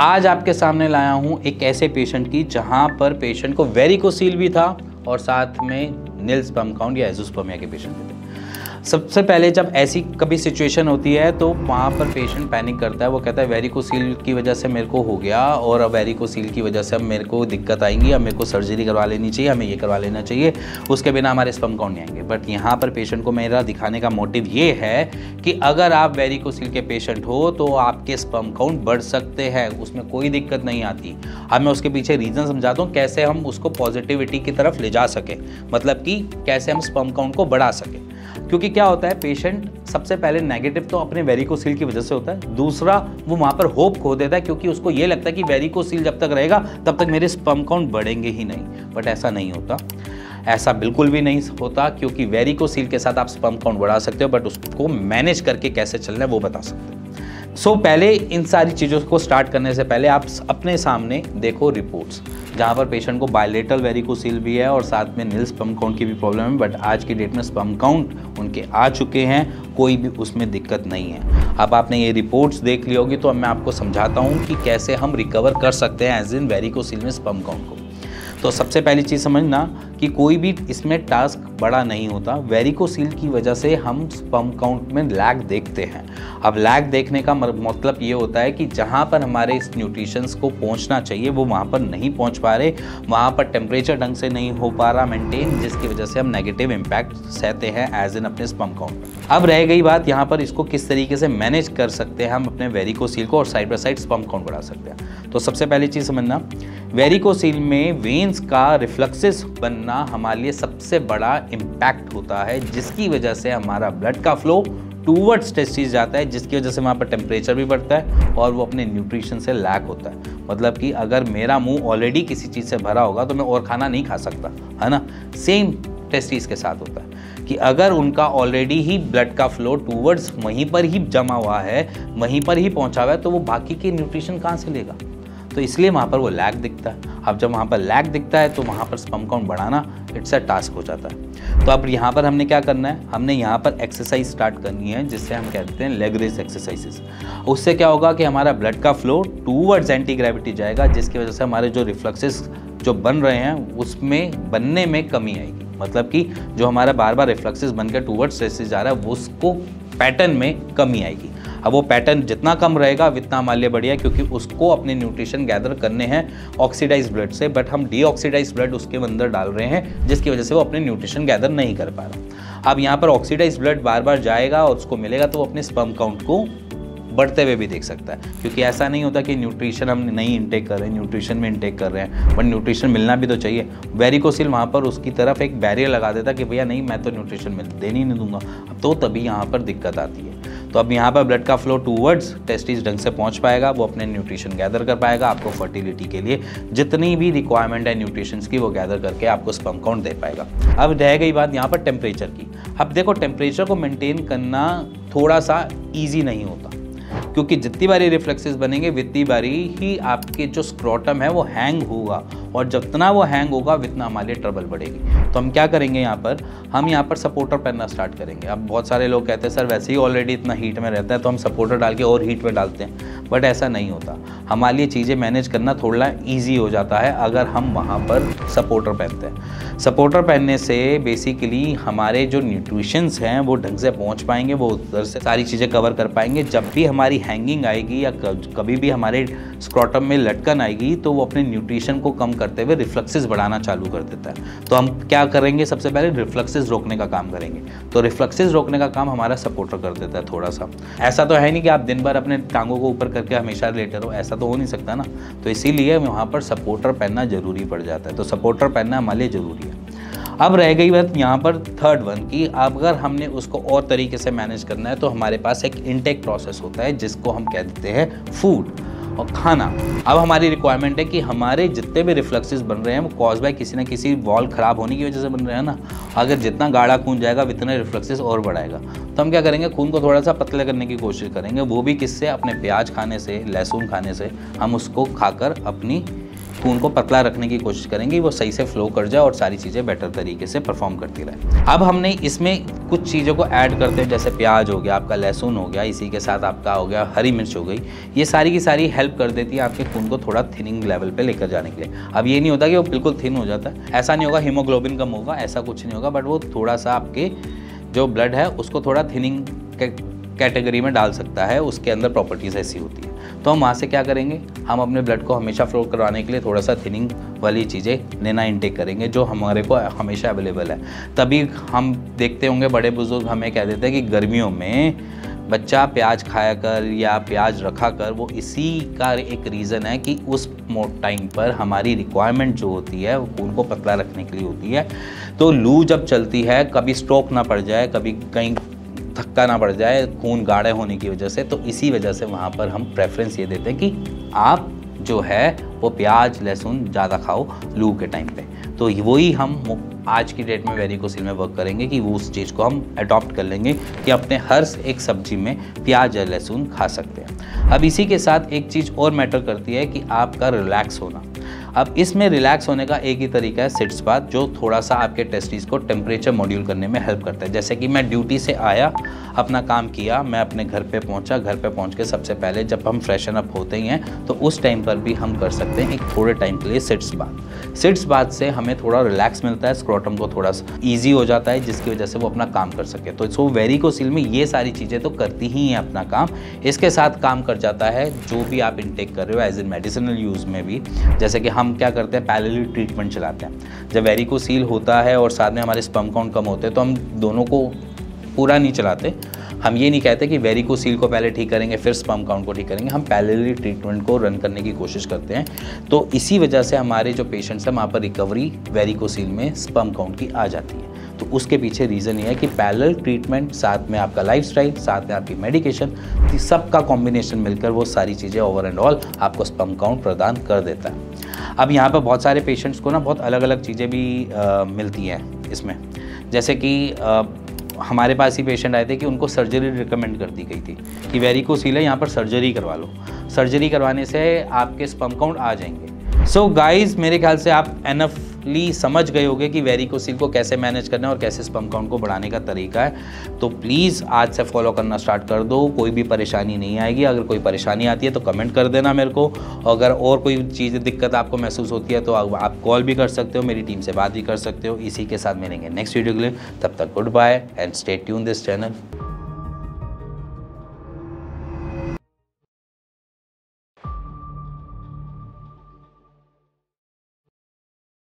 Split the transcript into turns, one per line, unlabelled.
आज आपके सामने लाया हूँ एक ऐसे पेशेंट की जहाँ पर पेशेंट को वेरिकोसील भी था और साथ में निल स्पर्म काउंट या एज़ोस्पर्मिया के पेशेंट भी थे। सबसे पहले जब ऐसी कभी सिचुएशन होती है तो वहाँ पर पेशेंट पैनिक करता है, वो कहता है वेरिकोसील की वजह से मेरे को हो गया और अब वेरिकोसील की वजह से अब मेरे को दिक्कत आएंगी, अब मेरे को सर्जरी करवा लेनी चाहिए, हमें ये करवा लेना चाहिए, उसके बिना हमारे स्पर्म काउंट नहीं आएंगे। बट यहाँ पर पेशेंट को मेरा दिखाने का मोटिव ये है कि अगर आप वेरिकोसील के पेशेंट हो तो आपके स्पर्म काउंट बढ़ सकते हैं, उसमें कोई दिक्कत नहीं आती। अब मैं उसके पीछे रीज़न समझाता हूँ कैसे हम उसको पॉजिटिविटी की तरफ ले जा सकें, मतलब कि कैसे हम स्पर्म काउंट को बढ़ा सकें। क्योंकि क्या होता है, पेशेंट सबसे पहले नेगेटिव तो अपने वेरिकोसील की वजह से होता है, दूसरा वो वहाँ पर होप खो देता है क्योंकि उसको ये लगता है कि वेरिकोसील जब तक रहेगा तब तक मेरे स्पर्म काउंट बढ़ेंगे ही नहीं। बट ऐसा नहीं होता, ऐसा बिल्कुल भी नहीं होता, क्योंकि वेरिकोसील के साथ आप स्पर्म काउंट बढ़ा सकते हो, बट उसको मैनेज करके कैसे चलना है वो बता सकते हो। पहले इन सारी चीज़ों को स्टार्ट करने से पहले आप अपने सामने देखो रिपोर्ट्स, जहाँ पर पेशेंट को बायलेटरल वेरिकोसील भी है और साथ में निल स्पर्म काउंट की भी प्रॉब्लम है, बट आज की डेट में स्पर्म काउंट उनके आ चुके हैं, कोई भी उसमें दिक्कत नहीं है। अब आपने ये रिपोर्ट्स देख ली होगी, तो अब मैं आपको समझाता हूँ कि कैसे हम रिकवर कर सकते हैं एज इन वेरिकोसील में स्पर्म काउंट को। तो सबसे पहली चीज़ समझना कि कोई भी इसमें टास्क बड़ा नहीं होता। वेरिकोसील की वजह से हम स्पर्म काउंट में लैग देखते हैं। अब लैग देखने का मतलब ये होता है कि जहाँ पर हमारे इस न्यूट्रिशंस को पहुँचना चाहिए वो वहाँ पर नहीं पहुँच पा रहे, वहाँ पर टेम्परेचर ढंग से नहीं हो पा रहा मेंटेन, जिसकी वजह से हम नेगेटिव इम्पैक्ट सहते हैं एज इन अपने स्पर्म काउंट। अब रह गई बात यहाँ पर इसको किस तरीके से मैनेज कर सकते हैं हम अपने वेरिकोसील को और side by side sperm count बढ़ा सकते हैं। तो सबसे पहली चीज़ समझना, वेरिकोसील में वेन्स का रिफ्लक्सेस बनना हमारे लिए सबसे बड़ा इम्पैक्ट होता है, जिसकी वजह से हमारा ब्लड का फ्लो टूवर्ड्स टेस्टिस जाता है, जिसकी वजह से वहाँ पर टेम्परेचर भी बढ़ता है और वो अपने न्यूट्रिशन से लैक होता है। मतलब कि अगर मेरा मुंह ऑलरेडी किसी चीज़ से भरा होगा तो मैं और खाना नहीं खा सकता, है ना। सेम टेस्टिस के साथ होता है कि अगर उनका ऑलरेडी ही ब्लड का फ्लो टूवर्ड्स वहीं पर ही जमा हुआ है, वहीं पर ही पहुँचा हुआ है, तो वो बाकी के न्यूट्रिशन कहाँ से लेगा। तो इसलिए वहाँ पर वो लैग दिखता है। अब जब वहाँ पर लैग दिखता है तो वहाँ पर स्पर्म काउंट बढ़ाना इट्स अ टास्क हो जाता है। तो अब यहाँ पर हमने क्या करना है, हमने यहाँ पर एक्सरसाइज स्टार्ट करनी है, जिससे हम कहते हैं लेग रेस एक्सरसाइजेस। उससे क्या होगा कि हमारा ब्लड का फ्लो टूवर्ड्स एंटी ग्रेविटी जाएगा, जिसकी वजह से हमारे जो रिफ्लक्सेस जो बन रहे हैं उसमें बनने में कमी आएगी। मतलब कि जो हमारा बार बार रिफ्लक्सेस बनकर टूवर्ड्स टेस्टिस जा रहा है उसको पैटर्न में कमी आएगी। अब वो पैटर्न जितना कम रहेगा उतना हमारे लिए बढ़िया, क्योंकि उसको अपने न्यूट्रिशन गैदर करने हैं ऑक्सीडाइज ब्लड से, बट हम डीऑक्सीडाइज ब्लड उसके अंदर डाल रहे हैं, जिसकी वजह से वो अपने न्यूट्रिशन गैदर नहीं कर पा रहा। अब यहाँ पर ऑक्सीडाइज ब्लड बार बार जाएगा और उसको मिलेगा तो वो अपने स्पर्म काउंट को बढ़ते हुए भी देख सकता है, क्योंकि ऐसा नहीं होता कि न्यूट्रिशन हम नहीं इंटेक कर रहे हैं, न्यूट्रिशन में इंटेक कर रहे हैं, बट न्यूट्रिशन मिलना भी तो चाहिए। वेरिकोसील वहाँ पर उसकी तरफ एक बैरियर लगा देता कि भैया नहीं, मैं तो न्यूट्रिशन देने ही नहीं दूंगा, तो तभी यहाँ पर दिक्कत आती है। तो अब यहाँ पर ब्लड का फ्लो टूवर्ड्स टेस्टिस ढंग से पहुँच पाएगा, वो अपने न्यूट्रिशन गैदर कर पाएगा, आपको फर्टिलिटी के लिए जितनी भी रिक्वायरमेंट है न्यूट्रिशन की वो गैदर करके आपको स्पर्म काउंट दे पाएगा। अब रह गई बात यहाँ पर टेम्परेचर की। अब देखो, टेम्परेचर को मेंटेन करना थोड़ा सा ईजी नहीं होता, क्योंकि जितनी बारी रिफ्लेक्सेस बनेंगे उतनी बारी ही आपके जो स्क्रोटम है वो हैंग होगा, और जितना वो हैंग होगा उतना हमारे लिए ट्रबल बढ़ेगी। तो हम क्या करेंगे, हम यहाँ पर सपोर्टर पहनना स्टार्ट करेंगे। अब बहुत सारे लोग कहते हैं सर वैसे ही ऑलरेडी इतना हीट में रहता है तो हम सपोर्टर डाल के और हीट में डालते हैं, बट ऐसा नहीं होता। हमारे लिए चीज़ें मैनेज करना थोड़ा ईजी हो जाता है अगर हम वहाँ पर सपोर्टर पहनते हैं। सपोर्टर पहनने से बेसिकली हमारे जो न्यूट्रिशंस हैं वो ढंग से पहुँच पाएंगे, वो उधर से सारी चीज़ें कवर कर पाएंगे। जब भी हमारी हैंगिंग आएगी या कभी भी हमारे स्क्रोटम में लटकन आएगी तो वो अपने न्यूट्रिशन को कम करते हुए रिफ्लक्सेस बढ़ाना चालू कर देता है। तो हम क्या करेंगे, सबसे पहले रिफ्लक्सेस रोकने का काम करेंगे। तो रिफ्लक्सेस रोकने का काम हमारा सपोर्टर कर देता है थोड़ा सा। ऐसा तो है नहीं कि आप दिन भर अपने टांगों को ऊपर करके हमेशा लेटे रहो, ऐसा तो हो नहीं सकता ना। तो इसीलिए वहाँ पर सपोर्टर पहनना जरूरी पड़ जाता है। तो सपोर्टर पहनना हमारे लिए जरूरी है। अब रह गई बात यहाँ पर थर्ड वन की, अगर हमने उसको और तरीके से मैनेज करना है तो हमारे पास एक इनटेक प्रोसेस होता है जिसको हम कह देते हैं फूड और खाना। अब हमारी रिक्वायरमेंट है कि हमारे जितने भी रिफ्लक्सेस बन रहे हैं वो कॉज बाय किसी ना किसी वॉल ख़राब होने की वजह से बन रहे हैं ना। अगर जितना गाढ़ा खून जाएगा उतना रिफ्लक्सेस और बढ़ाएगा। तो हम क्या करेंगे, खून को थोड़ा सा पतले करने की कोशिश करेंगे, वो भी किससे, अपने प्याज खाने से, लहसुन खाने से। हम उसको खाकर अपनी खून को पतला रखने की कोशिश करेंगे, वो सही से फ्लो कर जाए और सारी चीज़ें बेटर तरीके से परफॉर्म करती रहे। अब हमने इसमें कुछ चीज़ों को ऐड करते हैं, जैसे प्याज हो गया, आपका लहसुन हो गया, इसी के साथ आपका हो गया हरी मिर्च हो गई। ये सारी की सारी हेल्प कर देती है आपके खून को थोड़ा थिनिंग लेवल पे लेकर जाने के लिए। अब ये नहीं होता कि वो बिल्कुल थिन हो जाता है, ऐसा नहीं होगा, हीमोग्लोबिन कम होगा, ऐसा कुछ नहीं होगा, बट वो थोड़ा सा आपके जो ब्लड है उसको थोड़ा थिनिंग कैटेगरी में डाल सकता है, उसके अंदर प्रॉपर्टीज़ ऐसी होती है। तो हम वहाँ से क्या करेंगे, हम अपने ब्लड को हमेशा फ्लो करवाने के लिए थोड़ा सा थिनिंग वाली चीज़ें लेना इनटेक करेंगे, जो हमारे को हमेशा अवेलेबल है। तभी हम देखते होंगे बड़े बुजुर्ग हमें कह देते हैं कि गर्मियों में बच्चा प्याज खाया कर या प्याज रखा कर। वो इसी का एक रीज़न है कि उस टाइम पर हमारी रिक्वायरमेंट जो होती है वो खून को पतला रखने के लिए होती है। तो लू जब चलती है, कभी स्ट्रोक ना पड़ जाए, कभी कहीं धक्का ना पड़ जाए खून गाढ़े होने की वजह से, तो इसी वजह से वहाँ पर हम प्रेफरेंस ये देते हैं कि आप जो है वो प्याज लहसुन ज़्यादा खाओ लू के टाइम पे। तो वही हम आज की डेट में वेरिकोसिल में वर्क करेंगे कि वो उस चीज़ को हम अडॉप्ट कर लेंगे कि अपने हर एक सब्जी में प्याज या लहसुन खा सकते हैं। अब इसी के साथ एक चीज़ और मैटर करती है कि आपका रिलैक्स होना। अब इसमें रिलैक्स होने का एक ही तरीका है सिट्स बाथ, जो थोड़ा सा आपके टेस्टिस को टेम्परेचर मॉड्यूल करने में हेल्प करता है। जैसे कि मैं ड्यूटी से आया, अपना काम किया, मैं अपने घर पे पहुंचा, घर पे पहुंच के सबसे पहले जब हम फ्रेशन अप होते ही हैं तो उस टाइम पर भी हम कर सकते हैं एक थोड़े टाइम के लिए सिट्स बाथ। सिट्स बाथ से हमें थोड़ा रिलैक्स मिलता है, स्क्रोटम को थोड़ा सा ईजी हो जाता है, जिसकी वजह से वो अपना काम कर सके। तो सो वेरिकोसिल में ये सारी चीज़ें तो करती ही हैं अपना काम, इसके साथ काम कर जाता है जो भी आप इनटेक कर रहे हो एज इन मेडिसिनल यूज़ में भी। जैसे कि हम क्या करते हैं, पैरेलल ट्रीटमेंट चलाते हैं। जब वेरिकोसिल होता है और साथ में हमारे स्पर्म काउंट कम होते हैं तो हम दोनों को पूरा नहीं चलाते। हम ये नहीं कहते कि वेरिकोसिल को पहले ठीक करेंगे फिर स्पर्म काउंट को ठीक करेंगे, हम पैरेलल ट्रीटमेंट को रन करने की कोशिश करते हैं। तो इसी वजह से हमारे जो पेशेंट्स हैं वहाँ पर रिकवरी वेरिकोसिल में स्पर्म काउंट की आ जाती है। तो उसके पीछे रीज़न ये है कि पैरेलल ट्रीटमेंट, साथ में आपका लाइफस्टाइल, साथ में आपकी मेडिकेशन, सबका कॉम्बिनेशन मिलकर वो सारी चीज़ें ओवर एंड ऑल आपको स्पर्म काउंट प्रदान कर देता है। अब यहाँ पर बहुत सारे पेशेंट्स को ना बहुत अलग अलग चीज़ें भी मिलती हैं इसमें। जैसे कि हमारे पास ही पेशेंट आए थे कि उनको सर्जरी रिकमेंड कर दी गई थी कि वेरिकोसिल है, यहाँ पर सर्जरी करवा लो। सर्जरी करवाने से आपके स्पर्म काउंट आ जाएंगे। सो गाइज, मेरे ख्याल से आप एनफली समझ गए होंगे कि वेरिकोसिल को कैसे मैनेज करना है और कैसे स्पर्म काउंट को बढ़ाने का तरीका है। तो प्लीज़ आज से फॉलो करना स्टार्ट कर दो, कोई भी परेशानी नहीं आएगी। अगर कोई परेशानी आती है तो कमेंट कर देना मेरे को। अगर और कोई चीज़ दिक्कत आपको महसूस होती है तो आप कॉल भी कर सकते हो, मेरी टीम से बात भी कर सकते हो। इसी के साथ मिलेंगे नेक्स्ट वीडियो के लिए, तब तक goodbye and stay tune this channel.